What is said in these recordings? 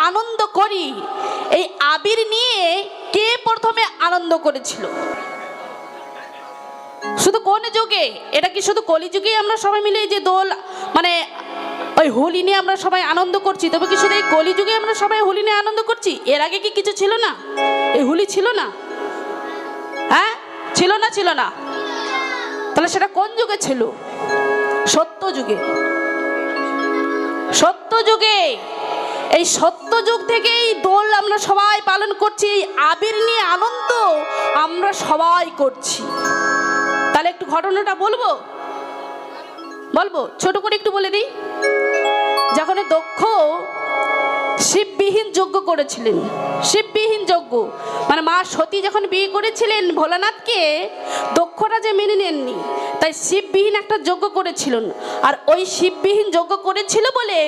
আনন্দ করি, এই আবির নিয়ে কে প্রথমে আনন্দ করেছিল? শুধু কোন যুগে? এটা কি শুধু কলিযুগে আমরা সবাই মিলে যে দোল মানে ওই হোলি নিয়ে আমরা সবাই আনন্দ করছি? তবে কি শুধু এই কলিযুগে আমরা সবাই হোলি নিয়ে আনন্দ করছি? এর আগে কি কিছু ছিল না? এই হোলি ছিল না? হ্যাঁ ছিল না, ছিল না? তাহলে সেটা কোন যুগে ছিল? সত্য যুগে। সত্য যুগে। এই সত্য যুগ থেকেই দোল আমরা সবাই পালন করছি, আবির নিয়ে আনন্দ আমরা সবাই করছি। তাহলে একটু ঘটনাটা বলবো, ছোট করে একটু বলে দিই। যখন দক্ষ শিববিহীন যজ্ঞ করেছিলেন, শিববিহীন যজ্ঞ মানে মা সতী যখন বিয়ে করেছিলেন ভোলানাথকে, দক্ষরা যে মেনে নেননি, তাই শিববিহীন একটা যজ্ঞ করেছিলেন। আর ওই শিববিহীন যজ্ঞ করেছিল বলে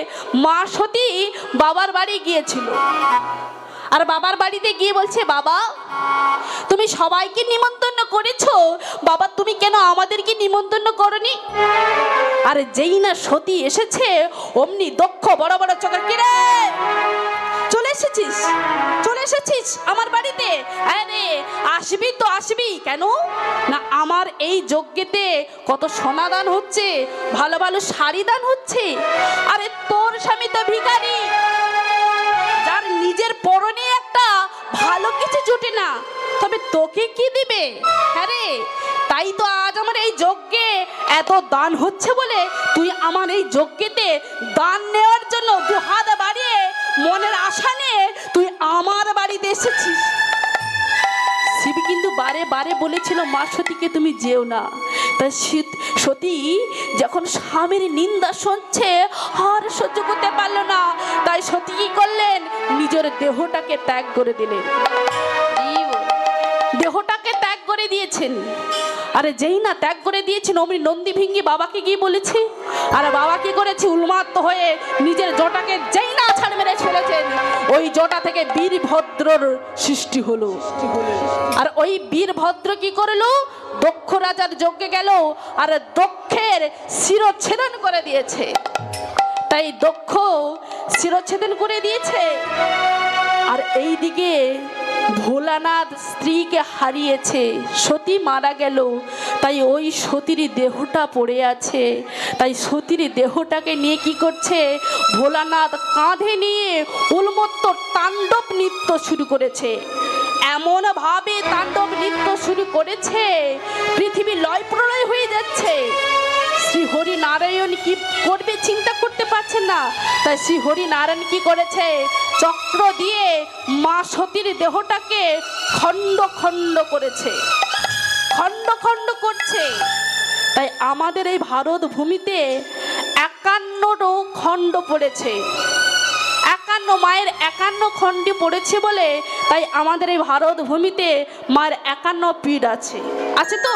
মা সতী বাবার বাড়ি গিয়েছিল। আর বাবার বাড়িতে গিয়ে বলছে, বাবা তুমি সবাইকে নিমন্ত্রণ করেছো, বাবা তুমি কেন আমাদেরকে নিমন্ত্রণ করনি? আর যেই না সতী এসেছে অমনি দক্ষ বড় বড় চোখে, কিরে চলে এসেছিস, চলে এসেছিস আমার বাড়িতে? আরে আসবি তো আসবি, কেন না আমার এই যজ্ঞেতে কত সোনা দান হচ্ছে, ভালো ভালো শাড়ি দান হচ্ছে। আরে তোর স্বামী তো ভিখারি, যার নিজের পরনে একটা ভালো কিছু জুটে না, তবে তোকে কি দিবে? হ্যাঁ রে, তাই তো আজ আমার এই যজ্ঞে এত দান হচ্ছে বলে তুই আমার এই যজ্ঞেতে দান নেওয়ার জন্য দু হাত বাড়িয়ে মনের আশা নিয়ে তুই আমার বাড়িতে এসেছিস। শিব কিন্তু বারে বারে বলেছিল মা সতীকে তুমি যেও না। তাই সতী যখন স্বামীর নিন্দা শুনছে আর সহ্য করতে পারলো না, তাই সতী কি করলেন? নিজের দেহটাকে ত্যাগ করে দিলেন, দেহটাকে ত্যাগ করে দিয়েছেন। আরে যেই না ত্যাগ করে দিয়েছেন অমনি নন্দী ভিঙ্গি বাবাকে গিয়ে বলেছে। আর বাবা কি করেছে? উন্মাত্ত হয়ে নিজের জটাকে যেই না ছাড় মেরে ফেলেছেন, ওই জটা থেকে বীরভদ্রর সৃষ্টি হলো। আর ওই বীরভদ্র কি করলো? দক্ষ রাজার যজ্ঞে গেল আর দক্ষের শিরচ্ছেদন করে দিয়েছে। তাই দক্ষ শিরচ্ছেদন করে দিয়েছে। আর এই দিকে ভোলানাথ স্ত্রীকে হারিয়েছে, সতী মারা গেল, তাই ওই সতীর দেহটা পড়ে আছে। তাই সতীর দেহটাকে নিয়ে কি করছে? ভোলানাথ কাঁধে নিয়ে উন্মত্ত তাণ্ডব নৃত্য শুরু করেছে। এমন ভাবে তাণ্ডব নৃত্য শুরু করেছে পৃথিবী লয় প্রলয় হয়ে যাচ্ছে। শ্রী হরি নারায়ণ কি করবে চিন্তা করতে পারছেন না। তাই শ্রী হরি নারায়ণ কি করেছে? চক্র দিয়ে মা সতীর দেহটাকে খণ্ড খণ্ড করেছে, খণ্ড খণ্ড করছে। তাই আমাদের এই ভারত ভূমিতে 51টা খণ্ড পড়েছে, 51 মায়ের 51 খণ্ডে পড়েছে বলে তাই আমাদের এই ভারত ভূমিতে মায়ের 51 পীঠ আছে, আছে তো?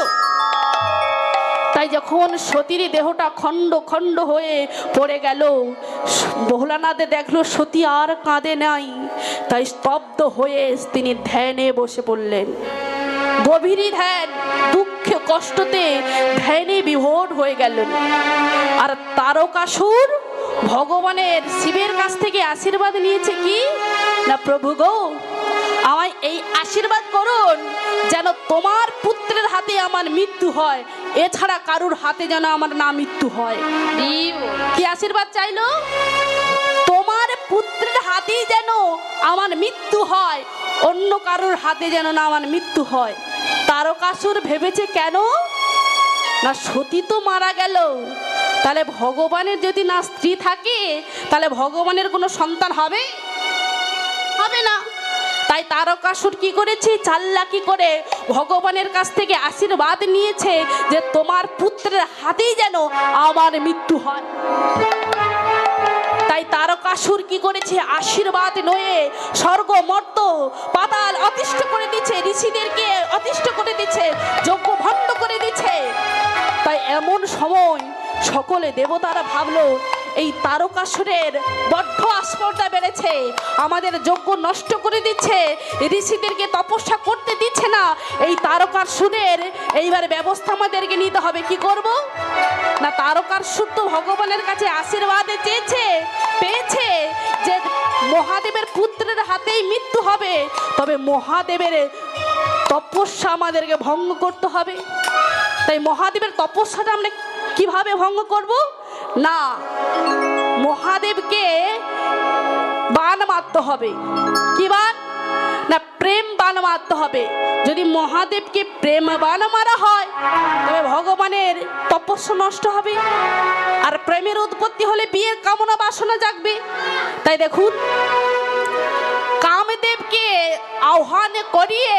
তাই যখন সতীর দেহটা খণ্ড খণ্ড হয়ে পড়ে গেল, ভোলানাথে দেখলো সতী আর কাঁদে নাই। তাই স্তব্ধ হয়ে তিনি ধ্যানে বসে পড়লেন। গভীর ধ্যান, দুঃখে কষ্টতে ধ্যানে বিভোর হয়ে গেলেন। আর তারকাসুর ভগবানের শিবের কাছ থেকে আশীর্বাদ নিয়েছে কি না, প্রভু গো আমায় এই আশীর্বাদ করুন যেন তোমার পুত্রের হাতে আমার মৃত্যু হয়, এছাড়া কারুর হাতে যেন আমার না মৃত্যু হয়। কি আশীর্বাদ চাইলো? তোমার পুত্রের হাতেই যেন আমার মৃত্যু হয়, অন্য কারুর হাতে যেন না আমার মৃত্যু হয়। তারকাসুর ভেবেছে কেন না, সতী তো মারা গেল, তাহলে ভগবানের যদি না স্ত্রী থাকে তাহলে ভগবানের কোনো সন্তান হবে? হবে না। তাই তারকাসুর কি করেছে? চাল্লাকি করে ভগবানের কাছ থেকে আশীর্বাদ নিয়েছে যে তোমার পুত্রের হাতেই যেন আমার মৃত্যু হয়। তাই তারকাসুর কি করেছে? আশীর্বাদ নয়ে স্বর্গ মর্ত পাতাল অতিষ্ঠ করে দিচ্ছে, ঋষিদেরকে অতিষ্ঠ করে দিচ্ছে, যজ্ঞ ভণ্ড করে দিচ্ছে। তাই এমন সময় সকলে দেবতারা ভাবলো এই তারকাসুরের বড্ড আস্পর্ধা বেড়েছে, আমাদের যজ্ঞ নষ্ট করে দিচ্ছে, ঋষিদেরকে তপস্যা করতে দিচ্ছে না। এই তারকাসুরের এইবার ব্যবস্থা আমাদেরকে নিতে হবে। কি করব না, তারকাসুর তো ভগবানের কাছে আশীর্বাদে চেয়েছে, পেয়েছে যে মহাদেবের হাতেই মৃত্যু হবে, তবে মহাদেবের তপস্যা আমাদেরকে ভঙ্গ করতে হবে। তাই মহাদেবের তপস্যাটা আমরা কিভাবে ভঙ্গ করব? না, মহাদেবকে বান মারতে হবে। কি বান? না, প্রেম বান মারতে হবে। যদি মহাদেবকে প্রেম বান মারা হয় তবে ভগবানের তপস্যা নষ্ট হবে, আর প্রেমের উৎপত্তি হলে বিয়ের কামনা বাসনা জাগবে। তাই দেখুন, কামদেবকে আহ্বান করিয়ে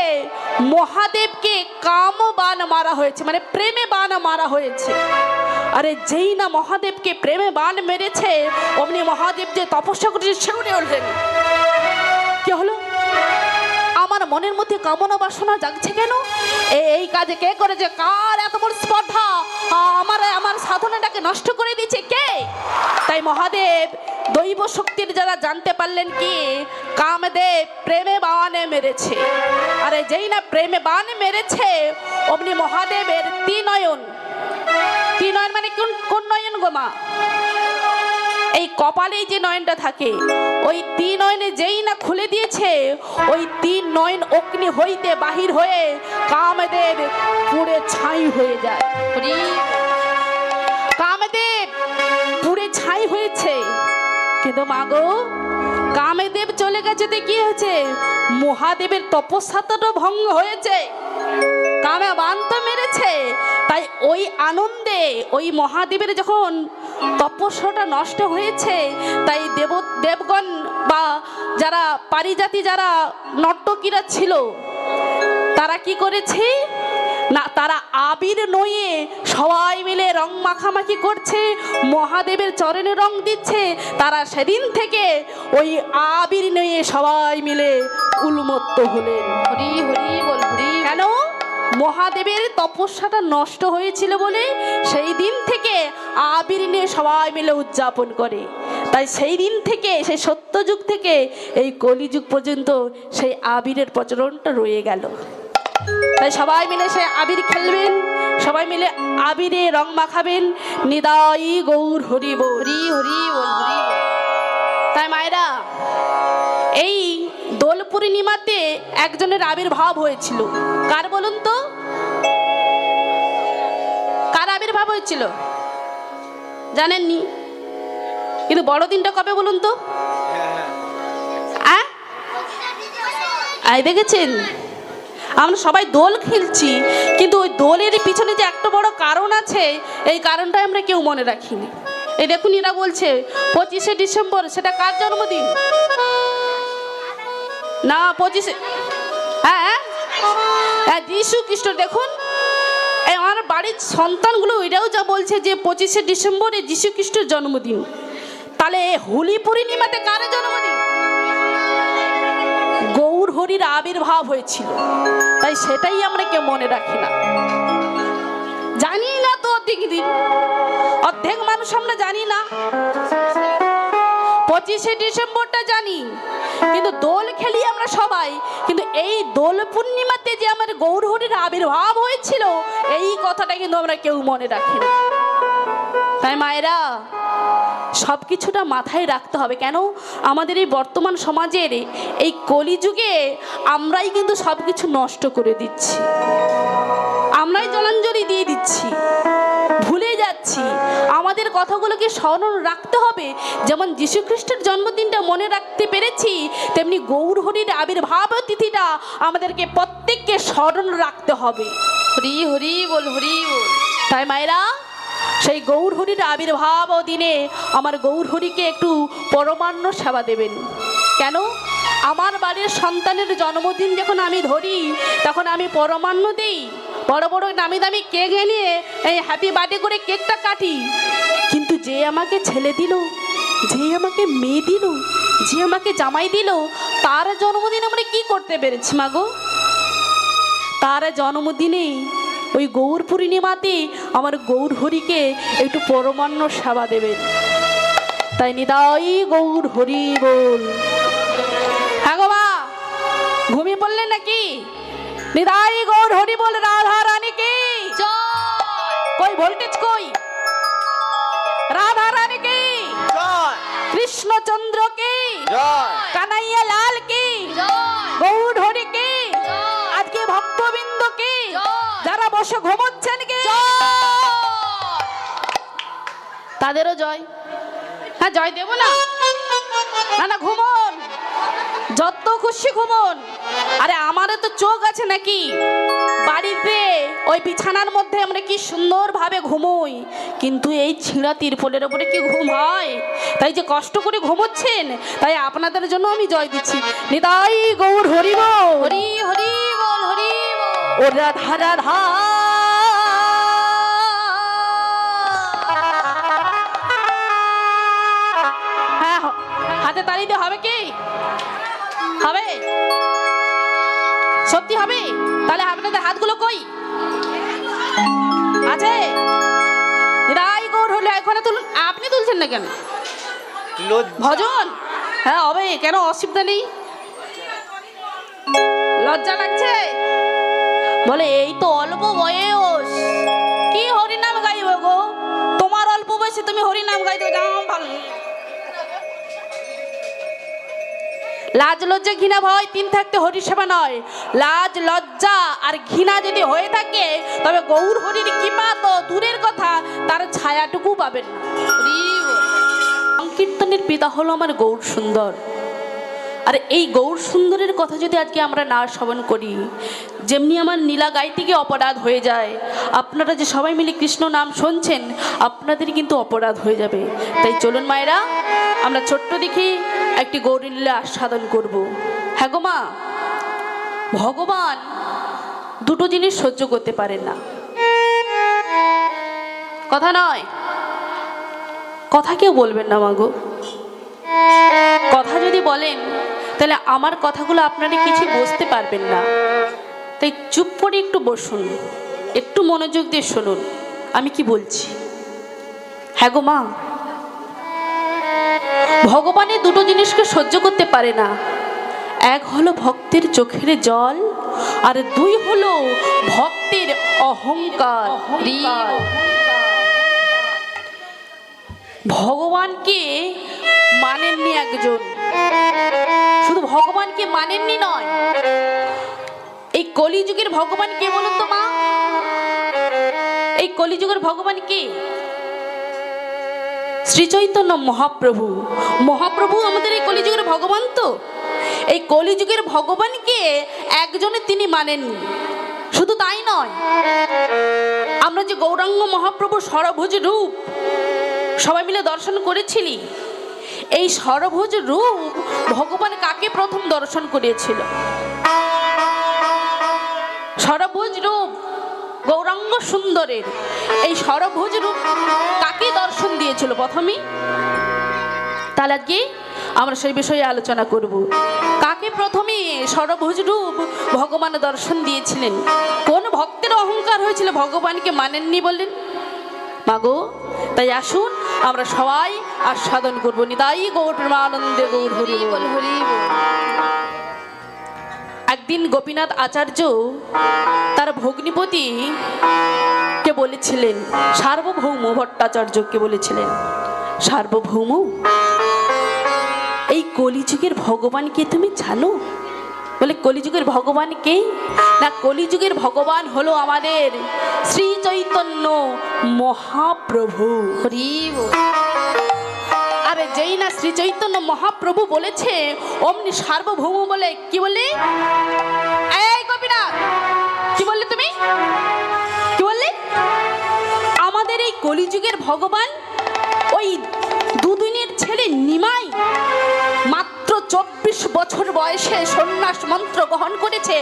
মহাদেবকে কাম বান মারা হয়েছে, মানে প্রেমে বান মারা হয়েছে। আরে যেই না মহাদেবকে প্রেমে বান মেরেছে, অমনি মহাদেব যে তপস্যা করেছে সেগুলি উঠলেন। কি হলো? আমার মনের মধ্যে কামনা বাসনা জাগছে কেন? এই কাজে কে করেছে? কার এত বড় স্পর্ধা? আমার সাধনাটাকে নষ্ট করে দিয়েছে কে? তাই মহাদেব দৈব শক্তির যারা জানতে পারলেন কি কামদেব প্রেমে বানে মেরেছে। আরে যেই না প্রেমে বানে মেরেছে, অমনি মহাদেবের তিনয়ন মানে কোন নয়ন গো মা? এই কপালেই যে নয়নটা থাকে, ওই তিন নয়নে যেই না খুলে দিয়েছে, ওই তিন নয়ন অগ্নি হইতে বাহির হয়ে কামদেব পুড়ে ছাই হয়ে যায়। কামদেব পুড়ে ছাই হয়েছে। কিন্তু মাগো, কামদেব চলে গেছে তো কি হয়েছে? মহাদেবের তপস্যাটা ভঙ্গ হয়েছে, কামে বান তো মেরেছে। তাই ওই আনন্দে ওই মহাদেবের যখন তপস্যাটা নষ্ট হয়েছে, তাই দেবগণ বা যারা পারিজাতি যারা নর্তকীরা ছিল, তারা কি করেছে না, তারা আবির নয়ে সবাই মিলে রং মাখামাখি করছে, মহাদেবের চরণে রং দিচ্ছে। তারা সেদিন থেকে ওই আবির নয়ে সবাই মিলে উন্মত্ত হলেন। হরি হরি বল হরি। কেন? মহাদেবের তপস্যাটা নষ্ট হয়েছিল বলে সেই দিন থেকে আবির নিয়ে সবাই মিলে উদযাপন করে। তাই সেই দিন থেকে, সেই সত্যযুগ থেকে এই কলিযুগ পর্যন্ত সেই আবিরের প্রচলনটা রয়ে গেল। তাই সবাই মিলে সে আবির খেলবেন, সবাই মিলে আবিরে রং মাখাবেন। নিদাই গৌর হরি বল হরি হরি বল হরি বল। তাই মায়েরা, এই দোল পূর্ণিমাতে একজনের আবির্ভাব হয়েছিল। কার বলুন তো? কার আবির্ভাব হয়েছিল জানেননি? কিন্তু বড়দিনটা কবে বলুন তো? আই দেখেছেন, আমরা সবাই দোল খেলছি, কিন্তু ওই দোলের পিছনে যে একটা বড় কারণ আছে, এই কারণটা আমরা কেউ মনে রাখিনি। এই দেখুন, এরা বলছে 25শে ডিসেম্বর, সেটা কার জন্মদিন? না 25শে, হ্যাঁ যীশু খ্রিস্ট। দেখুন, আমার বাড়ির সন্তানগুলো এরাও যা বলছে যে 25শে ডিসেম্বরে যীশু খ্রিস্টের জন্মদিন। তাহলে হোলি পূর্ণিমাতে কার জন্মদিন? গৌর হরির আবির্ভাব হয়েছিল। তাই সেটাই আমরা কেউ মনে রাখি না, জানি না তো। অর্ধেক মানুষ আমরা জানি না। 25শে ডিসেম্বরটা জানি, কিন্তু দোল খেলি আমরা সবাই, কিন্তু এই দোল পূর্ণিমাতে যে আমার গৌর হরির আবির্ভাব হয়েছিল, এই কথাটা কিন্তু আমরা কেউ মনে রাখি না। তাই মায়েরা, সব কিছুটা মাথায় রাখতে হবে। কেন? আমাদের এই বর্তমান সমাজের এই কলিযুগে আমরাই কিন্তু সব কিছু নষ্ট করে দিচ্ছি, আমরাই জলাঞ্জলি দিয়ে দিচ্ছি, ভুলে যাচ্ছি। আমাদের কথাগুলোকে স্মরণ রাখতে হবে। যেমন যীশু খ্রিস্টের জন্মদিনটা মনে রাখতে পেরেছি, তেমনি গৌর হরির আবির্ভাব তিথিটা আমাদেরকে প্রত্যেককে স্মরণ রাখতে হবে। হরি হরি বল হরি বল। তাই মায়েরা, সেই গৌর হরির আবির্ভাব দিনে আমার গৌর হরিকে একটু পরমান্ন সেবা দেবেন। কেন? আমার বাড়ির সন্তানের জন্মদিন যখন আমি ধরি, তখন আমি পরমান্ন দিই, বড় বড় দামি দামি কেক এনে এই হ্যাপি বার্থডে করে কেকটা কাটি। কিন্তু যে আমাকে ছেলে দিল, যে আমাকে মেয়ে দিল, যে আমাকে জামাই দিল, তার জন্মদিন আমরা কি করতে পেরেছি মাগো? তার জন্মদিনে ওই গৌর পূর্ণিমাতে আমার গৌর হরিকে একটু পরমান্ন সেবা দেবেন। তাই নিদাই গৌর হরি বল। হ্যাঁ গো মা, ঘুমিয়ে পড়লেন নাকি? নিদাই গৌর হরি বল। রাধা রানী কি কই? ভোল্টেজ কই? রাধা রানী কি? কৃষ্ণচন্দ্র কি? কানাইয়া লাল কি? বসে ঘুমোচ্ছেন কি? তাদেরও জয়। হ্যাঁ, জয় দেব না? না না, ঘুমন, যত খুশি ঘুমন। আরে আমারও তো চোখ আছে নাকি? বাড়িতে ওই বিছানার মধ্যে আমরা কি সুন্দর ভাবে ঘুমোই, কিন্তু এই ছিঁড়া তিরপলের ওপরে কি ঘুম হয়? তাই যে কষ্ট করে ঘুমোচ্ছেন, তাই আপনাদের জন্য আমি জয় দিচ্ছি। নিতাই গৌর হরি বল, হরি হরি বল, হরি বল। ও রাধা রাধা, হ্যাঁ হাতে তালি দিয়ে হবে কি? হবে? সত্যি হবে? তাহলে আপনাদের হাতগুলো কই আছে? রাই গৌর হলে এখানে তুলুন। আপনি তুলছেন না কেন? ভজন? হ্যাঁ হবে, কেন অসুবিধা নেই। লজ্জা লাগছে? বলে এই তো অল্প বয়স, কি হরিনাম গাইব গো? তোমার অল্প বয়সে তুমি হরিনাম গাইতে যাও? ভালো লাজ লজ্জা ঘৃণা ভয় তিন থাকতে হরি সেবা নয়। লাজ লজ্জা আর ঘৃণা যদি হয়ে থাকে, তবে গৌর হরির কৃপা তো দূরের কথা, তার ছায়াটুকু পাবেন না। সংকীর্তনের পিতা হলো আমার গৌর সুন্দর। আর এই গৌর সুন্দরের কথা যদি আজকে আমরা না শ্রবণ করি, যেমনি আমার নীলা গাইতে গিয়ে অপরাধ হয়ে যায়, আপনারা যে সবাই মিলে কৃষ্ণ নাম শুনছেন, আপনাদের কিন্তু অপরাধ হয়ে যাবে। তাই চলুন মায়েরা, আমরা ছোট্ট দেখি একটি গৌরলীলা আস্বাদন করব। হ্যাঁ গো মা, ভগবান দুটো জিনিস সহ্য করতে পারেন না। কথা নয়, কথা কেউ বলবেন না মাগো। কথা যদি বলেন, তাহলে আমার কথাগুলো আপনারা কিছু বুঝতে পারবেন না। তাই চুপ করে একটু বসুন, একটু মনোযোগ দিয়ে শুনুন আমি কি বলছি। হ্যাঁ গো মা, ভগবানের দুটো জিনিসকে সহ্য করতে পারে না। এক হলো ভক্তের চোখের জল, আর দুই হলো ভক্তের অহংকার। ভগবানকে মানেননি একজন, শুধু ভগবানকে মানেননি নয়, এই কলিযুগের ভগবান কে বলুন তো মা? এই কলিযুগের ভগবান কে? শ্রী চৈতন্য মহাপ্রভু। মহাপ্রভু আমাদের এই কলিযুগের ভগবান। তো এই কলিযুগের ভগবানকে একজনে তিনি মানেননি। শুধু তাই নয়, আমরা যে গৌরাঙ্গ মহাপ্রভু ষড়ভুজ রূপ সবাই মিলে দর্শন করেছিলি, এই ষড়ভুজ রূপ ভগবান কাকে প্রথম দর্শন করিয়েছিল? ষড়ভুজ রূপ গৌরাঙ্গ সুন্দরের এই ষড়ভুজ রূপ কাকে দর্শন দিয়েছিল প্রথমে? তাহলে আজকে আমরা সেই বিষয়ে আলোচনা করব। কাকে প্রথমে ষড়ভুজ রূপ ভগবান দর্শন দিয়েছিলেন? কোন ভক্তের অহংকার হয়েছিল ভগবানকে মানেননি বললেন? মাগো, তাই আসুন আমরা সবাই আস্বাদন করবো। নিতাই গৌর প্রেমানন্দে গৌর হরি বল, হরি বল। একদিন গোপীনাথ আচার্য তার ভগ্নিপতি কে বলেছিলেন, সার্বভৌম ভট্টাচার্যকে বলেছিলেন, সার্বভৌম, এই কলিযুগের ভগবানকে তুমি জানো? বলে কলিযুগের ভগবান কে? না, কলিযুগের ভগবান হলো আমাদের শ্রী চৈতন্য মহাপ্রভু। হরি বল। আরে যেই না শ্রী চৈতন্য মহাপ্রভু বলেছে অমনি সার্বভৌম বলে কি বলে? এই গোপীনাথ, কি বললে তুমি? কি বললে? আমাদের এই কলিযুগের ভগবান ওই দুদিনের ছেলে নিমাই মাত্র 24 বছর বয়সে সন্ন্যাস মন্ত্র গ্রহণ করেছে,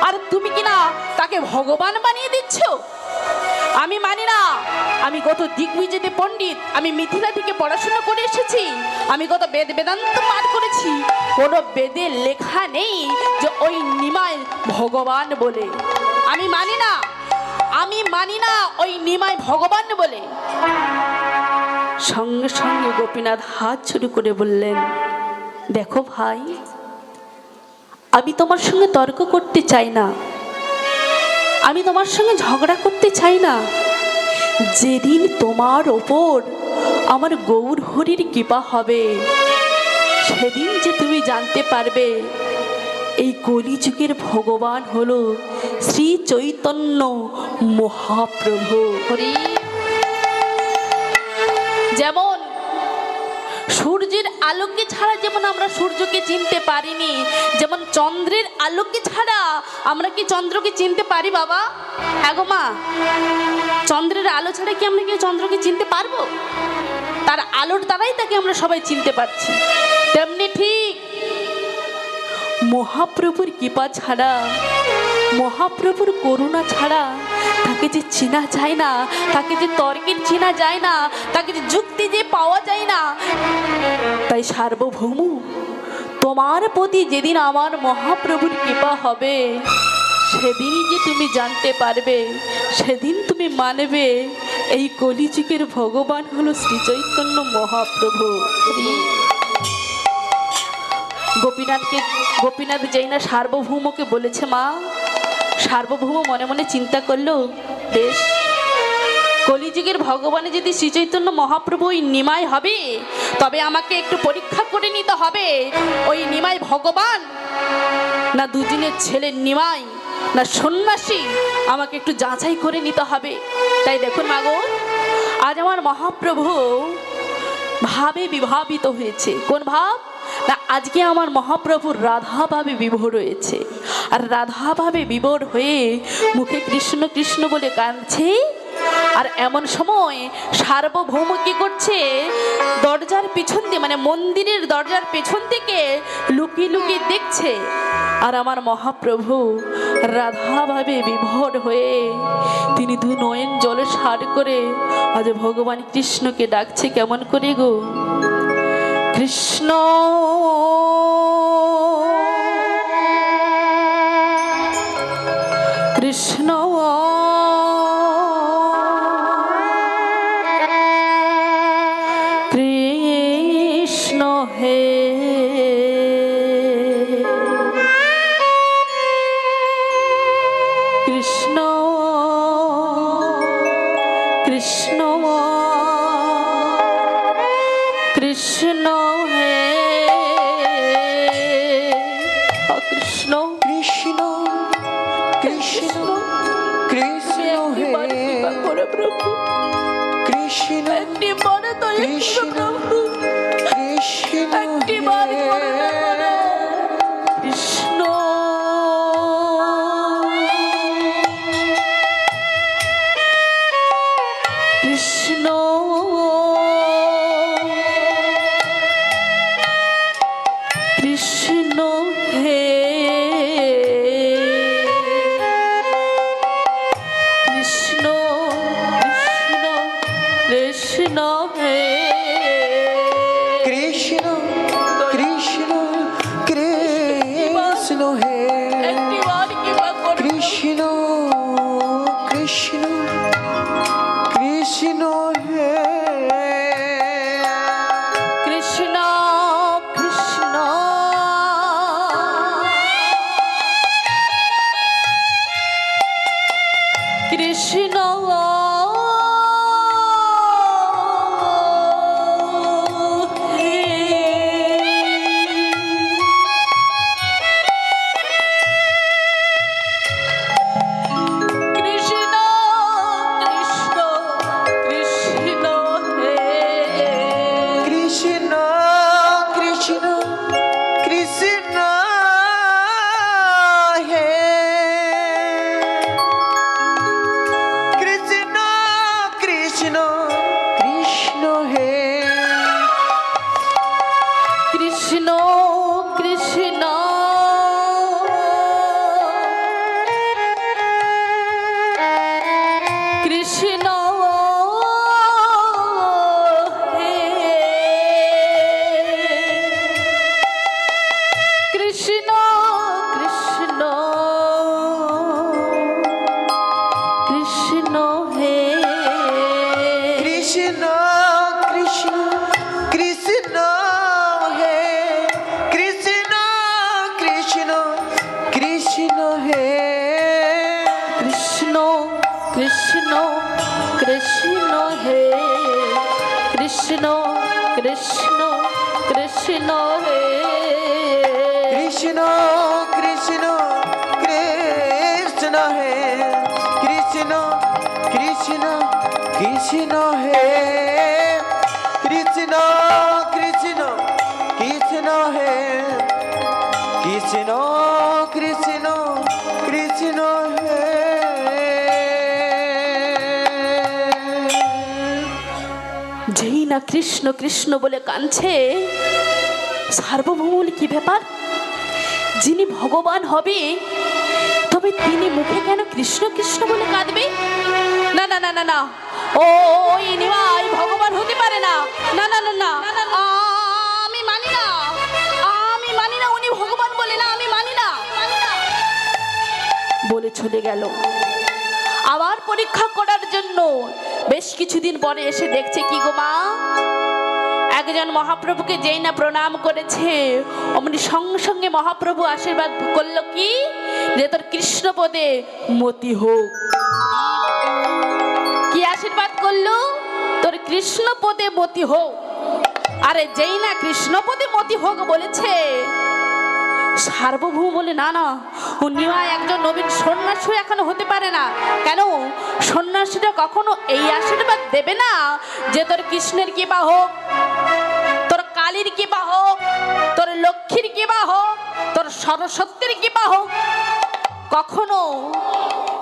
আর তুমি কিনা তাকে ভগবান বানিয়ে দিচ্ছ? আমি মানি না। আমি কত দিগ্বিজয়ী পণ্ডিত, আমি মিথিলা থেকে পড়াশোনা করে এসেছি, আমি কত বেদ বেদান্ত পাঠ করেছি, কোনো বেদে লেখা নেই যে ওই নিমাই ভগবান বলে। আমি মানি না, আমি মানি না ওই নিমাই ভগবান বলে। সঙ্গে সঙ্গে গোপীনাথ হাত শুরু করে বললেন, দেখো ভাই, আমি তোমার সঙ্গে তর্ক করতে চাই না, আমি তোমার সঙ্গে ঝগড়া করতে চাই না। যেদিন তোমার ওপর আমার গৌর হরির কৃপা হবে, সেদিন যে তুমি জানতে পারবে এই কলিযুগের ভগবান হলো শ্রী চৈতন্য মহাপ্রভু। হরি। যেমন সূর্যের আলোকে ছাড়া যেমন আমরা সূর্যকে চিনতে পারিনি, যেমন চন্দ্রের আলোকে ছাড়া আমরা কি চন্দ্রকে চিনতে পারি বাবা? হ্যাঁ গো মা, চন্দ্রের আলো ছাড়া কি আমরা কি চন্দ্রকে চিনতে পারবো? তার আলোর দ্বারাই তাকে আমরা সবাই চিনতে পারছি। তেমনি ঠিক মহাপ্রভুর কৃপা ছাড়া, মহাপ্রভুর করুণা ছাড়া তাকে যে চেনা যায় না, তাকে যে তর্কের চেনা যায় না, তাকে যে যুক্তি যে পাওয়া যায় না। তাই সার্বভৌম, তোমার প্রতি যেদিন আমার মহাপ্রভুর কৃপা হবে, সেদিনই যে তুমি জানতে পারবে, সেদিন তুমি মানবে এই কলিযুগের ভগবান হলো শ্রী চৈতন্য মহাপ্রভু। গোপীনাথ যেই না সার্বভৌমকে বলেছে, মা, সার্বভৌম মনে মনে চিন্তা করলো, বেশ, কলিযুগের ভগবানে যদি শ্রী চৈতন্য মহাপ্রভু ওই নিমাই হবে, তবে আমাকে একটু পরীক্ষা করে নিতে হবে ওই নিমাই ভগবান না দুদিনের ছেলের নিমাই না সন্ন্যাসী, আমাকে একটু যাচাই করে নিতে হবে। তাই দেখুন মাগো, আজ আমার মহাপ্রভু ভাবে বিভাবিত হয়েছে। কোন ভাব? না, আজকে আমার মহাপ্রভুর রাধাভাবে বিভোর হয়েছে। আর রাধাভাবে বিভোর হয়ে মুখে কৃষ্ণ কৃষ্ণ বলে কাঁদছে। আর এমন সময় সার্বভৌম কি করছে? দরজার পিছন দিয়ে, মানে মন্দিরের দরজার পেছন থেকে লুকিয়ে লুকিয়ে দেখছে। আর আমার মহাপ্রভু রাধাভাবে বিভোর হয়ে তিনি দু নয়ন জলে সার করে আজ ভগবান কৃষ্ণকে ডাকছে। কেমন করে গো? কৃষ্ণ কৃষ্ণ কৃষ্ণ হে কৃষ্ণ কৃষ্ণ কৃষ্ণ হে কৃষ্ণ কৃষ্ণ কৃষ্ণ কৃষ্ণ হে প্রভু কৃষ্ণ একটি বড় দয়া কৃষ্ণ প্রভু, কৃষ্ণ একটি বার করুণা করো। কৃষ্ণ কৃষ্ণ কৃষ্ণ হে কৃষ্ণ কৃষ্ণ কৃষ্ণ হে কৃষ্ণ কৃষ্ণ কৃষ্ণ হে একটি বার কৃপা করো। কৃষ্ণ কৃষ্ণ কৃষ্ণ হে কৃষ্ণ কৃষ্ণ কৃষ্ণ কৃষ্ণ কৃষ্ণ কৃষ্ণ হে কৃষ্ণ কৃষ্ণ কৃষ্ণ হে কৃষ্ণ কৃষ্ণ কৃষ্ণ হে কৃষ্ণ কৃষ্ণ কৃষ্ণ হে কৃষ্ণ কৃষ্ণ কৃষ্ণ হে কৃষ্ণ কৃষ্ণ কৃষ্ণ হে কৃষ্ণ কৃষ্ণ কৃষ্ণ হে কৃষ্ণ কৃষ্ণ কৃষ্ণ হে কৃষ্ণ কৃষ্ণ কৃষ্ণ হে কৃষ্ণ কৃষ্ণ কৃষ্ণ হে কৃষ্ণ কৃষ্ণ কৃষ্ণ হে যেই না কৃষ্ণ কৃষ্ণ বলে কাঁদছে, সার্বভৌম কি ব্যাপার? যিনি ভগবান হবে তবে তিনি মুখে কেন কৃষ্ণ কৃষ্ণ বলে কাঁদবে? না না না না না, ওই নিমাই ভগবান হতে পারে না। না না না না, আমি মানি না, আমি মানি না, উনি ভগবান বলে না, আমি মানি না বলে চলে গেল। আবার পরীক্ষা করার জন্য বেশ কিছুদিন পরে এসে দেখছে কি গো মা, একজন মহাপ্রভুকে যেই না প্রণাম করেছে অমনি সঙ্গে সঙ্গে মহাপ্রভু আশীর্বাদ করলো কি, যে তোর কৃষ্ণপদে মতি হোক। কি আশীর্বাদ করলো? তোর কৃষ্ণপদে মতি হোক। আরে যেই না কৃষ্ণপদে মতি হোক বলেছে, সার্বভৌম বলে না না, ও নিমাই একজন নবীন সন্ন্যাসী এখনো হতে পারে না। কেন? সন্ন্যাসীরা কখনো এই আশীর্বাদ দেবে না যে তোর কৃষ্ণের কৃপা হোক, তোর কালীর কৃপা হোক, তোর লক্ষ্মীর কৃপা হোক, তোর সরস্বতীর কৃপা হোক। কখনো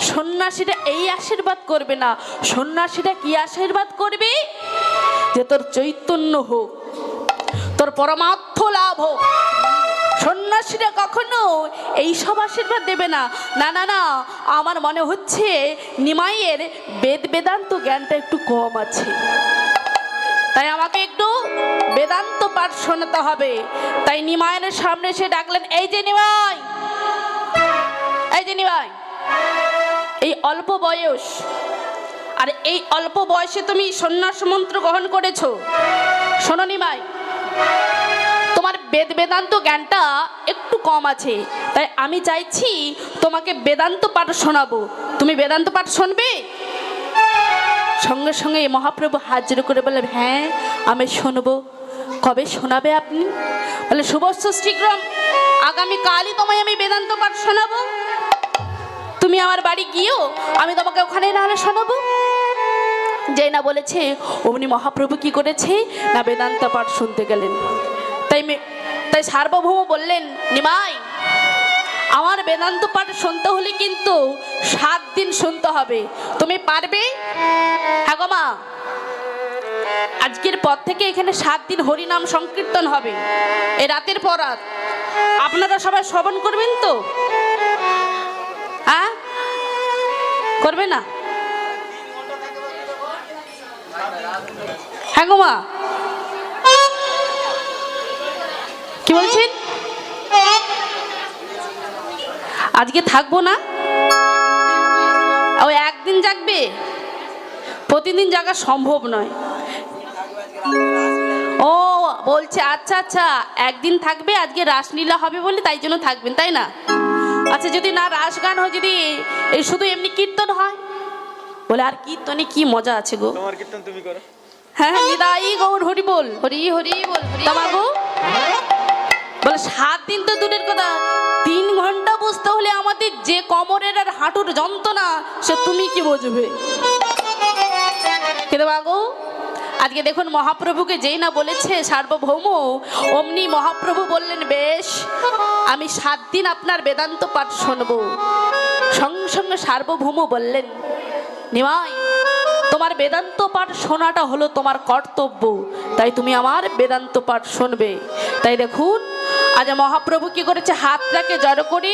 সন্ন্যাসীরা এই আশীর্বাদ করবে না। সন্ন্যাসীরা কি আশীর্বাদ করবে? যে তোর চৈতন্য হোক, তোর পরমার্থ লাভ হোক। সন্ন্যাসীরা কখনো এই সব আশীর্বাদ দেবে না। না না না, আমার মনে হচ্ছে নিমাইয়ের বেদ বেদান্ত জ্ঞানটা একটু কম আছে, তাই আমাকে একটু বেদান্ত পাঠ শোনাতে হবে। তাই নিমাইয়ের সামনে এসে ডাকলেন, এই যে নিমাই, এই যে নিমাই, এই অল্প বয়স, আর এই অল্প বয়সে তুমি সন্ন্যাস মন্ত্র গ্রহণ করেছো। শোনো নিমাই, তোমার বেদ বেদান্ত জ্ঞানটা একটু কম আছে, তাই আমি চাইছি তোমাকে বেদান্ত পাঠ শোনাবো। তুমি বেদান্ত পাঠ শুনবে? সঙ্গে সঙ্গে মহাপ্রভু হাজির করে বলে, হ্যাঁ আমি শুনবো। কবে শোনাবে আপনি? বলে শুভস্য শীঘ্রম, আগামীকালই তোমায় আমি বেদান্ত পাঠ শোনাবো। তুমি আমার বাড়ি গিয়েও আমি তোমাকে ওখানে নাহলে শোনাবো। যেই না বলেছে অমনি মহাপ্রভু কি করেছে না, বেদান্ত পাঠ শুনতে গেলেন। তাই সার্বভৌম বললেন, নিমাই আমার বেদান্ত পাঠ শুনতে হলে কিন্তু 7 দিন শুনতে হবে, তুমি পারবে? হ্যাঁ গো মা, আজকের পর থেকে এখানে 7 দিন হরিনাম সংকীর্তন হবে, এই রাতের পর রাত। আপনারা সবাই শ্রবণ করবেন তো? হ্যাঁ করবে না? হ্যাঁ গো মা, কি বলছেন? আজকে থাকবো না, ওই একদিন জাগবে, প্রতিদিন জাগা সম্ভব নয়। ও বলছে আচ্ছা আচ্ছা, একদিন থাকবে, আজকে রাসলীলা হবে বলে তাই জন্য থাকবেন, তাই না? আচ্ছা, যদি না রাস গান হয়, যদি এই শুধু এমনি কীর্তন হয়, বলে আর কীর্তনে কি মজা আছে গো। তোমার কীর্তন তুমি করো। হ্যাঁ, নিদাই গৌর হরি বল, হরি হরি বল। তোমাগো বলে 7 দিন তো দূরের কথা, 3 ঘন্টা বুঝতে হলে আমাদের যে কোমরের আর হাঁটুর যন্ত্রণা, সে তুমি কি বুঝবে? কিন্তু বাগো আজকে দেখুন মহাপ্রভুকে যেই না বলেছে সার্বভৌম, অমনি মহাপ্রভু বললেন, বেশ আমি 7 দিন আপনার বেদান্ত পাঠ শুনবো। সঙ্গে সঙ্গে সার্বভৌম বললেন, নিমাই তোমার বেদান্ত পাঠ শোনাটা হলো তোমার কর্তব্য, তাই তুমি আমার বেদান্ত পাঠ শুনবে। তাই দেখুন আজ মহাপ্রভু কি করেছে, হাতটাকে জড়ো করে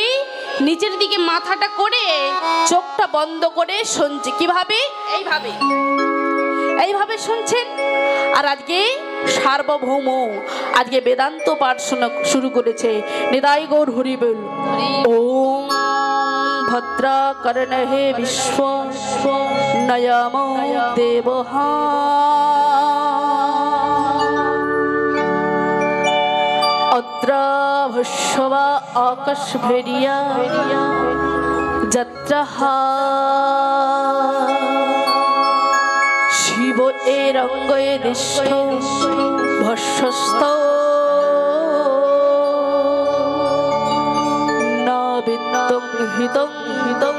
নিচের দিকে মাথাটা করে চোখটা বন্ধ করে শুনছে। কিভাবে? এইভাবে এইভাবে শুনছেন। আর আজকে সার্বভৌম আজকে বেদান্ত পাঠ শোনা শুরু করেছে। নিতাই গৌর হরি বল। ওম ভদ্রা করণহে বিশ্ব নয়ম দেবহা অত্রা ভস্বা আকাশ ভেরিয়া যত্রহা শিব এ রঙ্গে দৃষ্ট ভস্বস্ত না বিত্তং হিতং হিতং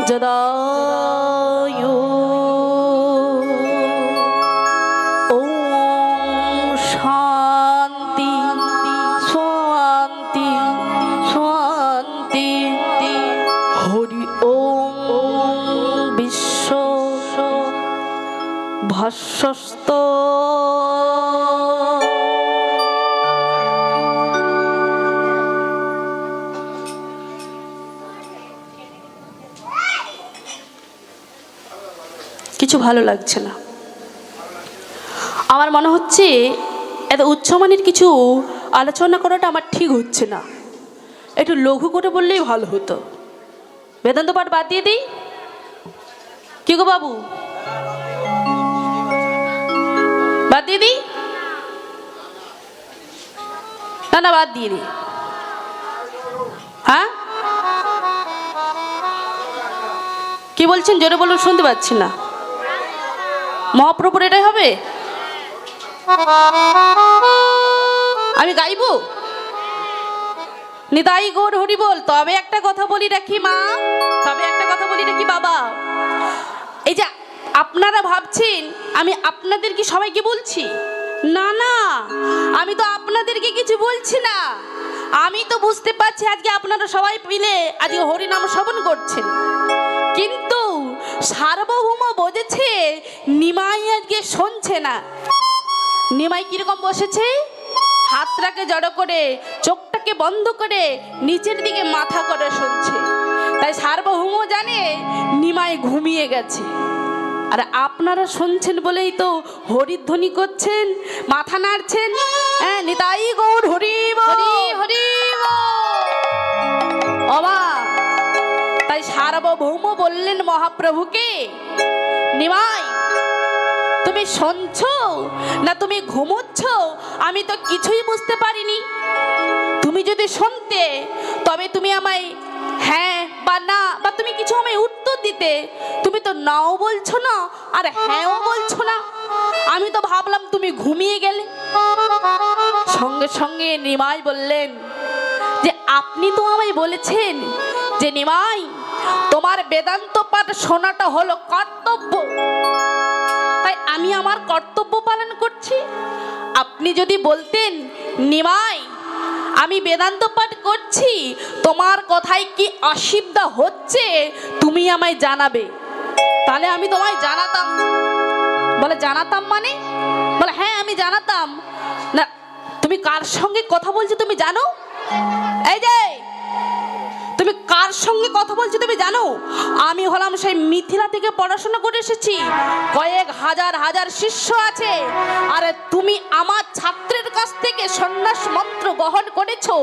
যদায়ু প্রশস্ত। কিছু ভালো লাগছে না, আমার মনে হচ্ছে এত উচ্চমানের কিছু আলোচনা করাটা আমার ঠিক হচ্ছে না, একটু লঘু করে বললেই ভালো হতো। বেদান্ত পাঠ বাদ দিয়ে দিই কি গো বাবু, বাদ দিয়ে দিই? না না, বাদ দিয়ে দিই। হ্যাঁ কি বলছেন, জোরে বলুন, শুনতে পাচ্ছি না। মহাপ্রভুর এটাই হবে, আমি গাইবো নিতাই গৌর হরি বল। তবে একটা কথা বলি রাখি মা, তবে একটা কথা বলি রাখি বাবা, এই যে আপনারা ভাবছেন আমি আপনাদেরকে সবাইকে বলছি, না না, আমি তো আপনাদেরকে কিছু বলছি না। আমি তো বুঝতে পারছি আজকে আপনারা সবাই মিলে আজকে হরিনাম শ্রবণ করছেন, কিন্তু সার্বভৌম বোঝেছে নিমাই আজকে শুনছে না। নিমাই কিরকম বসেছে, হাতটাকে জড়ো করে চোখটাকে বন্ধ করে নিচের দিকে মাথা করে শুনছে। তাই সার্বভৌম জানে নিমাই ঘুমিয়ে গেছে, আর আপনারা শুনছেন বলেই তো হরিধ্বনি করছেন, মাথা নাড়ছেন। হ্যাঁ, নিতাই গৌর হরি হরি হরি বাবা। তাই সার্বভৌম বললেন মহাপ্রভুকে, নিমাই তুমি শুনছো না তুমি ঘুমোচ্ছ আমি তো কিছুই বুঝতে পারিনি। তুমি যদি শুনতে তবে তুমি আমায় হ্যাঁ বা না, বা তুমি কিছু আমায় উত্তর দিতে। তুমি তো নাও বলছো না আর হ্যাঁও বলছো না, আমি তো ভাবলাম তুমি ঘুমিয়ে গেলে। সঙ্গে সঙ্গে নিমাই বললেন যে আপনি তো আমায় বলেছেন যে নিমাই তোমার বেদান্ত পাঠ শোনাটা হলো কর্তব্য, তাই আমি আমার কর্তব্য পালন করছি। আপনি যদি বলতেন নিমাই আমি বেদান্ত পাঠ করছি, তোমার কথায় কি অসুবিধা হচ্ছে তুমি আমায় জানাবে, তাহলে আমি তোমায় জানাতাম। বলে জানাতাম মানে? বলে হ্যাঁ আমি জানাতাম। না তুমি কার সঙ্গে কথা বলছো তুমি জানো? এই যে তুমি কার সঙ্গে কথা বলছো তুমি জানো? আমি হলাম সেই মিথিলা থেকে পড়াশোনা করে এসেছি, কয়েক হাজার হাজার শিষ্য আছে, আরে তুমি আমার ছাত্রের কাছ থেকে সন্ন্যাস মন্ত্র গ্রহণ করেছো,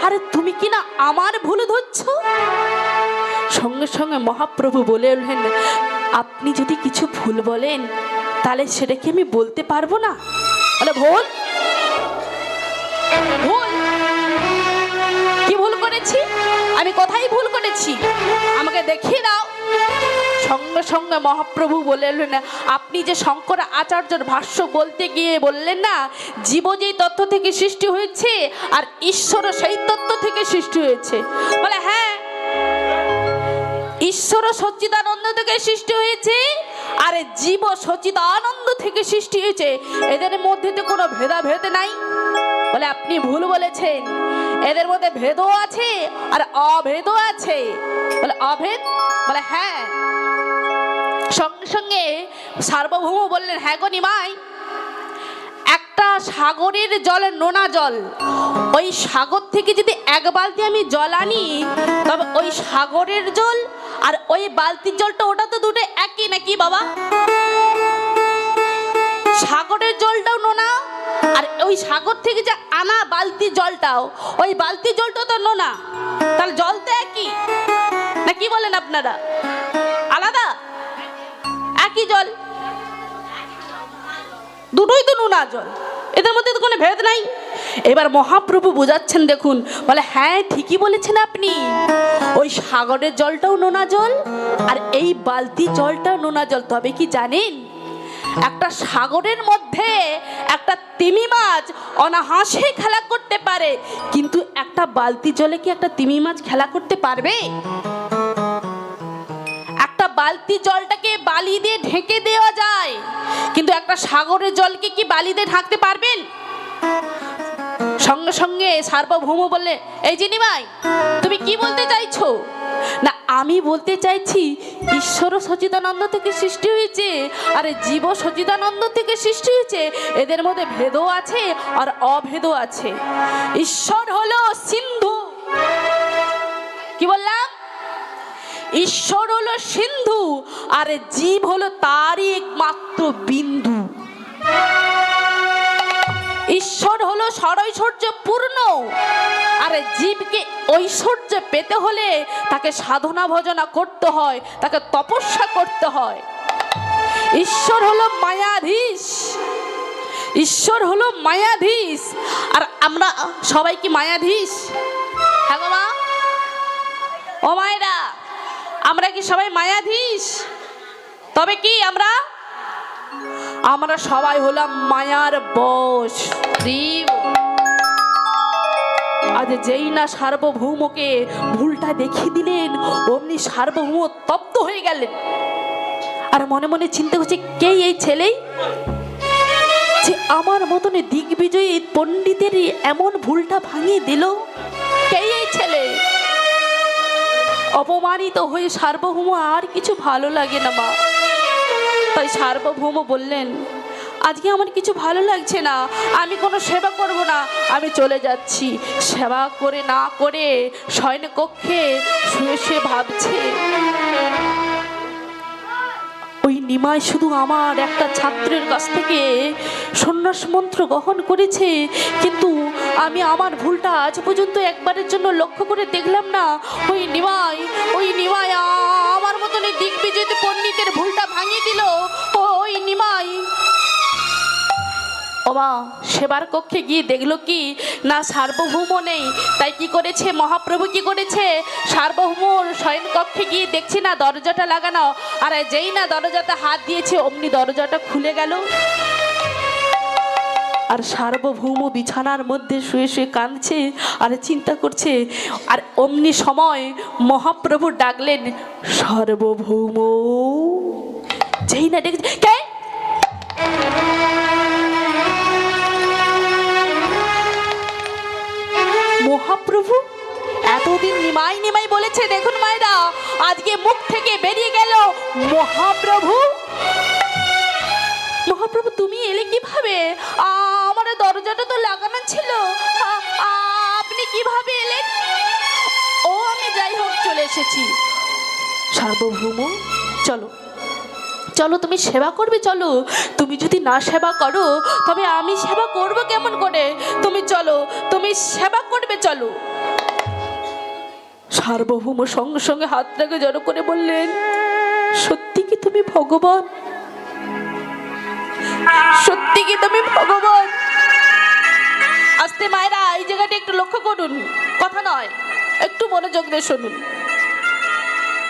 আরে তুমি কিনা আমার ভুল ধরছো। সঙ্গে সঙ্গে মহাপ্রভু বলে উঠলেন আপনি যদি কিছু ভুল বলেন তাহলে সেটা কি আমি বলতে পারবো না? বলে ভুল, ভুল কি ভুল করেছি? আমি কোথায় ভুল করেছি আমাকে দেখিয়ে দাও। সঙ্গে সঙ্গে মহাপ্রভু বললেন আপনি যে শঙ্কর আচার্যের ভাষ্য বলতে গিয়ে বললেন না জীব যেই তত্ত্ব থেকে সৃষ্টি হয়েছে আর ঈশ্বর সেই তত্ত্ব থেকে সৃষ্টি হয়েছে। বলে হ্যাঁ, ঈশ্বর সচ্চিদানন্দ থেকে সৃষ্টি হয়েছে আর জীব সচ্চিদানন্দ থেকে সৃষ্টি হয়েছে, এদের মধ্যে তো কোনো ভেদাভেদ নাই। বলে আপনি ভুল বলেছেন, এদের মধ্যে ভেদও আছে আর অভেদও আছে। বলে অভেদ? বলে হ্যাঁ। সঙ্গে সঙ্গে সার্বভৌম বললেন হ্যাঁ গো নিমাই, একটা সাগরের জল নোনা জল, ওই সাগর থেকে যদি এক বালতি আমি জল আনি তবে ওই সাগরের জল আর ওই বালতির জলটা ওটা তো দুটো একই নাকি বাবা? সাগরের জলটাও নোনা আর ওই সাগর থেকে যে আনা বালতি জলটাও, ওই বালতি জলটা তো নোনা, তাহলে জল তো একই না? কি বলেন আপনারা? আলাদা? একই জল, দুটোই তো নোনা জল, এদের মধ্যে তো কোনো ভেদ নাই। এবার মহাপ্রভু বোঝাচ্ছেন দেখুন, বলে হ্যাঁ ঠিকই বলেছেন আপনি, ওই সাগরের জলটাও নোনা জল আর এই বালতি জলটাও নোনা জল। তবে কি জানেন, একটা সাগরের মধ্যে একটা তিমি মাছ অনাহাসে খেলা করতে পারে, কিন্তু একটা বালতি জলে কি একটা তিমি মাছ খেলা করতে পারবে? একটা বালতি জলটাকে বালি দিয়ে ঢেকে দেওয়া যায়, কিন্তু একটা সাগরের জলকে কি বালি দিয়ে ঢাকতে পারবেন? সঙ্গে সঙ্গে সার্বভৌম বললে এই যে নিমাই তুমি কি বলতে চাইছো? না আমি বলতে চাইছি ঈশ্বর সচিদানন্দ থেকে সৃষ্টি হয়েছে আর জীব সচিদানন্দ থেকে সৃষ্টি হয়েছে, এদের মধ্যে ভেদও আছে আর অভেদও আছে। ঈশ্বর হলো সিন্ধু, কি বললাম? ঈশ্বর হলো সিন্ধু আর জীব হলো তারই একমাত্র বিন্দু। ঈশ্বর হলো ষড়ৈশ্বর্য পূর্ণ আর জীবকে ঐশ্বর্য পেতে হলে তাকে সাধনা ভজনা করতে হয়, তাকে তপস্যা করতে হয়। ঈশ্বর হলো মায়াধীশ, ঈশ্বর হলো মায়াধীশ আর আমরা সবাই কি মায়াধীশ? হ্যাঁ গো মা, ও মায়েরা, আমরা কি সবাই মায়াধীশ? তবে কি আমরা সবাই হলাম মায়ার বশ। আজ যেই না সার্বভৌমকে ভুলটা দেখিয়ে দিলেন, অমনি সার্বভৌম তপ্ত হয়ে গেলেন আর মনে মনে চিন্তা করছে, কে এই ছেলেই যে আমার মতন দিগ্বিজয়ী পণ্ডিতের এমন ভুলটা ভাঙিয়ে দিল? কে এই ছেলে? অপমানিত হয়ে সার্বভৌম আর কিছু ভালো লাগে না মা। তাই সার্বভৌম বললেন, আজকে আমার কিছু ভালো লাগছে না, আমি কোনো সেবা করব না, আমি চলে যাচ্ছি। সেবা করে না করে শয়ন কক্ষে শুয়ে শুয়ে ভাবছে, ওই নিমাই শুধু আমার একটা ছাত্রের কাছ থেকে সন্ন্যাস মন্ত্র গ্রহণ করেছে, কিন্তু আমি আমার ভুলটা আজ পর্যন্ত একবারের জন্য লক্ষ্য করে দেখলাম না। ওই নিমাই আমার মতন এই দিগ্বিজয়ী পণ্ডিতের ভুলটা ভাঙিয়ে দিল। ওই নিমাই ওমা সেবার কক্ষে গিয়ে দেখলো কি না, সার্বভৌম নেই। তাই কি করেছে মহাপ্রভু, কি করেছে, সার্বভৌমর শয়ন কক্ষে গিয়ে দেখছি না দরজাটা লাগানো, আর যেই না দরজাতে হাত দিয়েছে অমনি দরজাটা খুলে গেল। আর সার্বভৌম বিছানার মধ্যে শুয়ে শুয়ে কাঁদছে আর চিন্তা করছে। আর অমনি সময় মহাপ্রভু ডাকলেন, সার্বভৌম। যেই না ডেকেছে, কে? মহাপ্রভু এতদিন নিমাই বলেছে, দেখুন মায়েরা, আজকে মুখ থেকে বেরিয়ে গেল মহাপ্রভু। মহাপ্রভু তুমি এলে কিভাবে? আমার দরজাটা তো লাগানো ছিল, আপনি কিভাবে এলেন? ও আমি যাই হোক চলে এসেছি। সার্বভৌম চলো চলো, তুমি সেবা করবে, চলো। তুমি যদি না সেবা করো তবে আমি সেবা করব কেমন করে? তুমি চলো, তুমি সেবা করবে, চলো। সার্বভৌম সঙ্গে সঙ্গে হাতটাকে জড়ো করে বললেন, সত্যি কি তুমি ভগবান? সত্যি কি তুমি ভগবান? আস্তে মায়েরা, এই জায়গাটা একটু লক্ষ্য করুন, কথা নয়, একটু মনোযোগ দিয়ে শুনুন।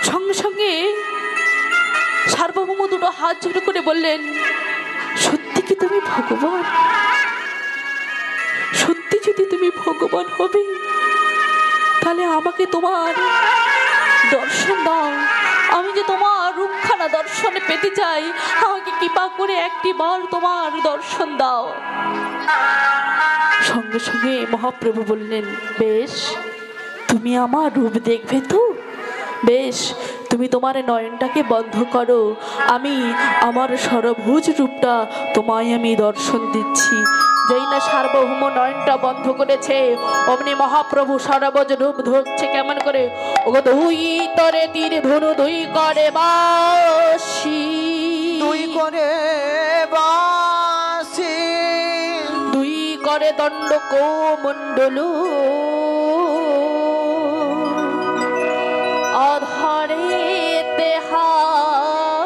সঙ্গে সঙ্গে সার্বভৌম দুটো হাত জোড়ো করে বললেন, সত্যি কি তুমি ভগবান? সত্যি যদি তুমি ভগবান হবে তাহলে আমাকে তোমার দর্শন দাও। আমি যে তোমার রূপখানা দর্শনে পেতে চাই, আমাকে কৃপা করে একটি বার তোমার দর্শন দাও। সঙ্গে সঙ্গে মহাপ্রভু বললেন, বেশ, তুমি আমার রূপ দেখবে তো? বেশ, তুমি তোমার নয়নটাকে বন্ধ করো, আমি আমার সরভুজ রূপটা তোমায় আমি দর্শন দিচ্ছি। যেই না সার্বভৌম নয়নটা বন্ধ করেছে অমনি মহাপ্রভু সরভুজ রূপ ধরছে। কেমন করে? ওগো দুই তরে তীর ধনু দুই করে বাসি, দুই করে বাসি, দুই করে দণ্ড কোমণ্ডলু, অধরে তেহাসে,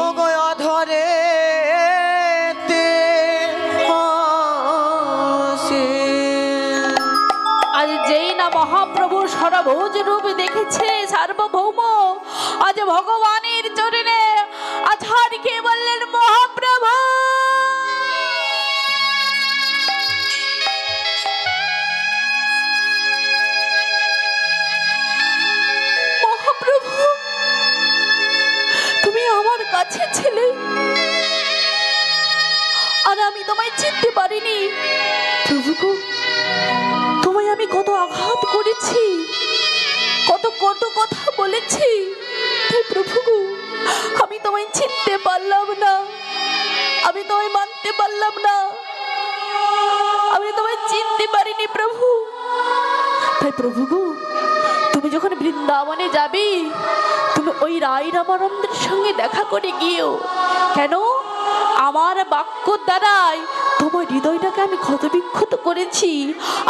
ওগো অধরে তেহাসে। আজ যেই না মহাপ্রভু সরভুজ রূপ দেখেছে সার্বভৌম, আজ ভগবানের চরণে আছাড় খেয়ে বললেন, মহাপ্রভু তুমি আমার কাছে ছিলে আর আমি তোমায় চিনতে পারিনি। প্রভু গো, তোমায় আমি কত আঘাত করেছি, কত কত কথা বলেছি, তাই প্রভু গো, আমি তোমায় চিনতে পারলাম না, আমি তোমায় মানতে পারলাম না, আমি তোমায় চিনতে পারিনি প্রভু। তাই প্রভু গো, তুমি যখন বৃন্দাবনে যাবে, তুমি ওই রাই রামানন্দের সঙ্গে দেখা করে গিয়েও, কেন আমার বাক্য দ্বারাই তোমার হৃদয়টাকে আমি ক্ষতবিক্ষত করেছি,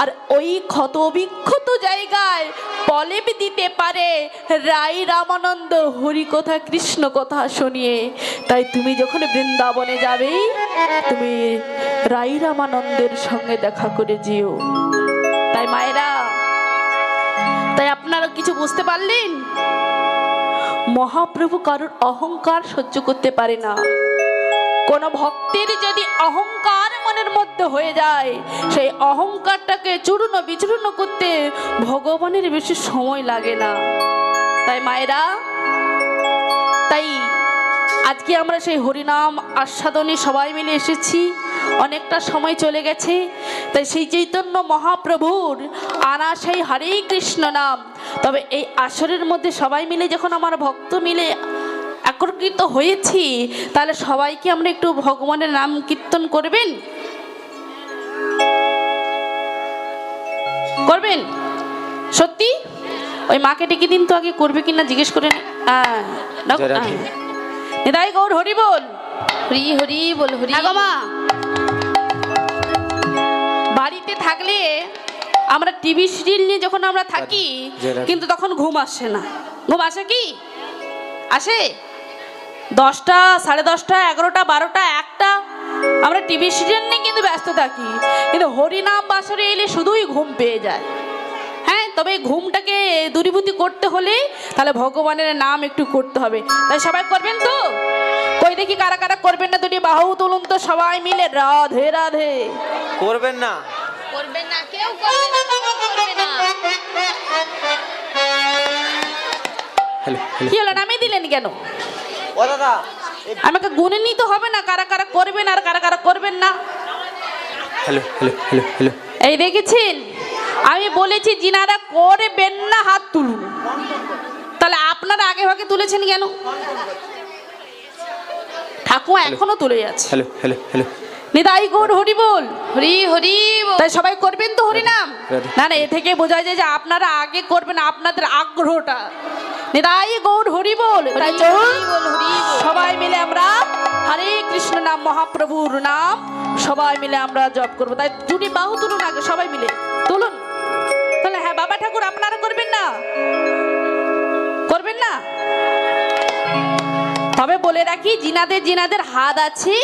আর ওই ক্ষতবিক্ষত জায়গায় পলেপ দিতে পারে রাই রামানন্দ হরি কথা কৃষ্ণ কথা শুনিয়ে। তাই তুমি যখন বৃন্দাবনে যাবে, তুমি রাই রামানন্দের সঙ্গে দেখা করে যেও। তাই মায়েরা, তাই আপনারা কিছু বুঝতে পারলেন, মহাপ্রভু কারোর অহংকার সহ্য করতে পারে না। কোন ভক্তের যদি অহংকার মনের মধ্যে হয়ে যায়, সেই অহংকারটাকে চূর্ণ বিচূর্ণ করতে ভগবানের বেশি সময় লাগে না। তাই মায়েরা, তাই আজকে আমরা সেই হরিনাম আস্বাদনে সবাই মিলে এসেছি, অনেকটা সময় চলে গেছে। তাই সেই চৈতন্য মহাপ্রভুর আনা সেই হরে কৃষ্ণ নাম, তবে এই আসরের মধ্যে সবাই মিলে যখন আমার ভক্ত মিলে একত্রিত হয়েছি, তাহলে সবাইকে আমরা একটু ভগবানের নাম কীর্তন করবেন, করবেন সত্যি? ওই মাকে ডেকে দিন তো, আগে করবে কিনা জিজ্ঞেস করে নিতাই গৌর হরি বল, হরি হরি বল, হরি। মা বাড়িতে থাকলে আমরা টিভি সিরিয়াল নিয়ে যখন আমরা থাকি, কিন্তু তখন ঘুম আসে না। ঘুম আসে কি? আসে 10টা, 10:30, 11টা, 12টা, 1টা আমরা টিভি সিরিয়াল নিয়ে কিন্তু ব্যস্ত থাকি, কিন্তু হরিনাম বাসরে এলে শুধুই ঘুম পেয়ে যায়। হ্যাঁ, তবে ঘুমটাকে দূরীভূতি করতে হলে তাহলে ভগবানের নাম একটু করতে হবে। তাই সবাই করবেন তো? কই দেখি কারা কারা করবেন না, দুটি বাহু তুলুন তো সবাই মিলে। রাধে রাধে। করবেন না? করবেন না, কেউ করবে না, কেউ করবে না। কি হলো, নামিয়ে দিলেন কেন? ও দাদা, আমাকে গুনে নিতে হবে না কারা কারা করবেন আর কারা কারা করবেন না? Hello hello hello hello. এই দেখেছেন, আমি বলেছি যিনারা করবেন না হাত তুলুন, তাহলে আপনারা আগে ভাগে তুলেছেন কেন? ঠাকুর এখনো তুলে যাচ্ছে। Hello hello hello. Nitai Gour Hari বল, হরি হরি বল। তাই সবাই করবেন তো হরিনাম? রাধে। না না, এ থেকে বোঝা যায় যে আপনারা আগে করবেন, আপনাদের আগ্রহটা। নিতাই গৌর হরি বল। তাই চল হরি বল, হরি বল। সবাই মিলে আমরা হরে কৃষ্ণ নাম, মহাপ্রভুর নাম সবাই মিলে আমরা জপ করবো। তাই দুটি বাহু তুলুন আগে, সবাই মিলে তুলুন। তাহলে হ্যাঁ বাবা ঠাকুর, আপনারা করবেন না? করবেন না? তবে বলে রাখি, জিনাদের হাত আছে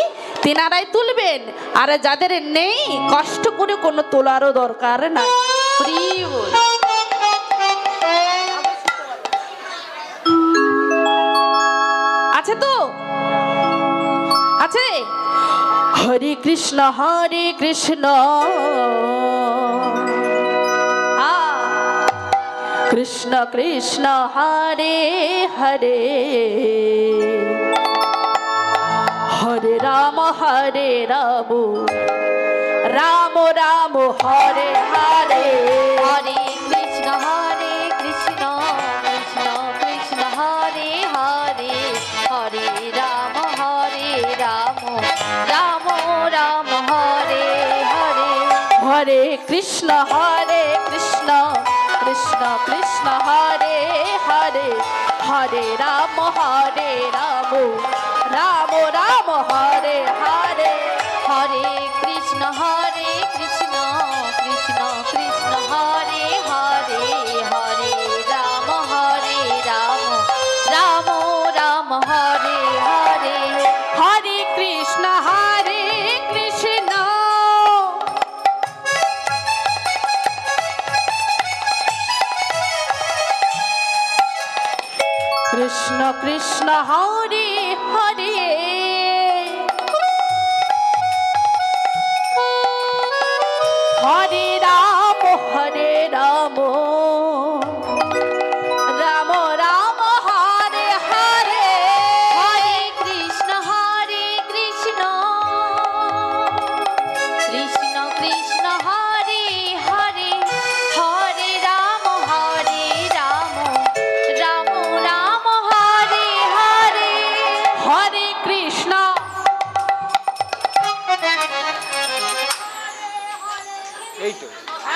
তেনারাই তুলবেন, আর যাদের নেই কষ্ট করে কোনো তোলারও দরকার নাই। হরি বল। আছে তো? আছে? হরে কৃষ্ণ কৃষ্ণ কৃষ্ণ হরে হরে, হরে রাম রাম রাম হরে হরে। হরে কৃষ্ণ কৃষ্ণ কৃষ্ণ হরে হরে, হরে রাম রাম রাম হরে হরে। হরে কৃষ্ণ কৃষ্ণ কৃষ্ণ হরে হরে, হরে রাম রাম রাম হরে হরে। হরে কৃষ্ণ কৃষ্ণ কৃষ্ণ হরে হরে, হরে রাম রাম রাম হরে হরে। হরে কৃষ্ণ কৃষ্ণ কৃষ্ণ কৃষ্ণ হরে হরে, হরে রাম রাম রাম হরে হরে। হরে কৃষ্ণ কৃষ্ণ কৃষ্ণ কৃষ্ণ হরে হরে, হরে রাম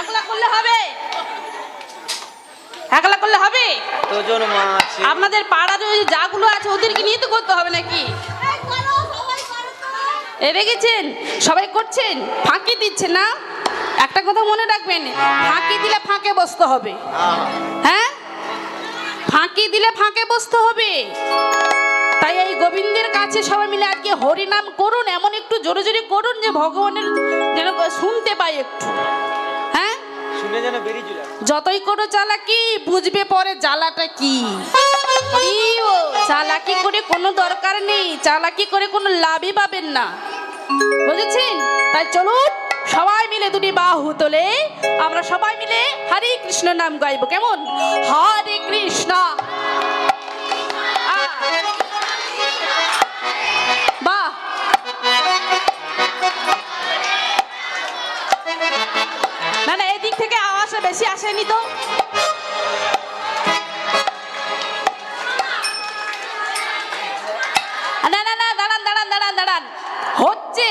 একলা করলে হবে? একলা করলে হবে? দুজন মা আছে। আপনাদের পাড়ার ওই যাগুলো আছে ওদেরকে নিয়ে তো করতে হবে নাকি? এ দেখেছেন সবাই করছেন, ফাঁকি দিচ্ছে না। একটা কথা মনে রাখবেন, ফাঁকি দিলে ফাঁকে বসতে হবে। হ্যাঁ, ফাঁকি দিলে ফাঁকে বসতে হবে। তাই এই গোবিন্দের কাছে সবাই মিলে আজকে হরি নাম করুন, এমন একটু জোরে জোরে করুন যে ভগবানের যেন শুনতে পাই একটু। হ্যাঁ, শুনে যেন বেরিয়ে চলে আসে। যতই করো চালাকি বুঝবে পরে জ্বালাটা কি। চালাকি করে কোনো দরকার নেই, চালাকি করে কোনো লাভই পাবেন না, বুঝেছেন? তাই চলুন সবাই মিলে দুটি বাহু তোলে আমরা সবাই মিলে হরে কৃষ্ণ নাম গাইবো। কেমন? হরে কৃষ্ণ। বাহ, না না এদিক থেকে আওয়াজটা বেশি আসেনি তো। না না না, দাঁড়ান দাঁড়ান দাঁড়ান দাঁড়ান, হচ্ছে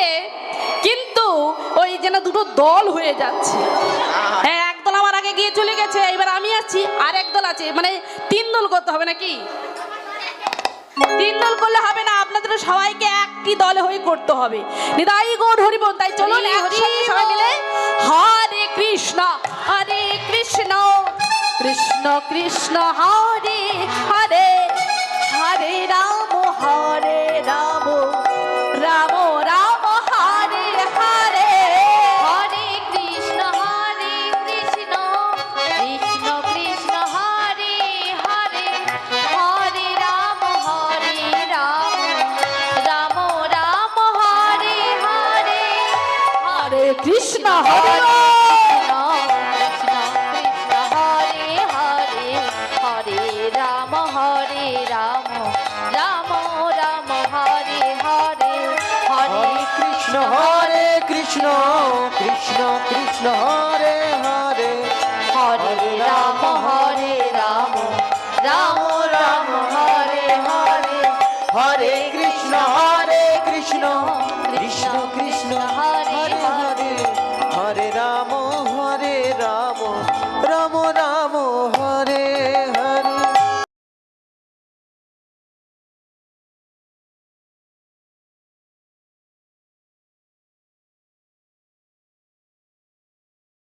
কিন্তু ওই যেন দুটো দল হয়ে যাচ্ছে। হ্যাঁ, একদল আমার আগে গিয়ে চলে গেছে, এবার আমি আসছি, আর একদল আছে, মানে 3 দল করতে হবে নাকি? 3 দল করলে হবে না, আপনাদের সবাইকে একটি দলে হয়ে করতে হবে। নিতাই গৌর হরিবোল। তাই চলুন একসাথে সবাই মিলে হরে কৃষ্ণ হরে কৃষ্ণ কৃষ্ণ কৃষ্ণ হরে হরে হরে রাম রাম রাম হরে হরে। হরে কৃষ্ণ কৃষ্ণ কৃষ্ণ হরে হরে হরে রাম রাম রাম হরে হরে। হরে কৃষ্ণ হরে কৃষ্ণ কৃষ্ণ হরে হরে হরে রাম রাম রাম হরে হরে হরে কৃষ্ণ হরে কৃষ্ণ কৃষ্ণ কৃষ্ণ হরে হরে হরে রাম রাম রাম হরে হরে হরে কৃষ্ণ কৃষ্ণ কৃষ্ণ হরে হরে হরে রাম রাম রাম হরে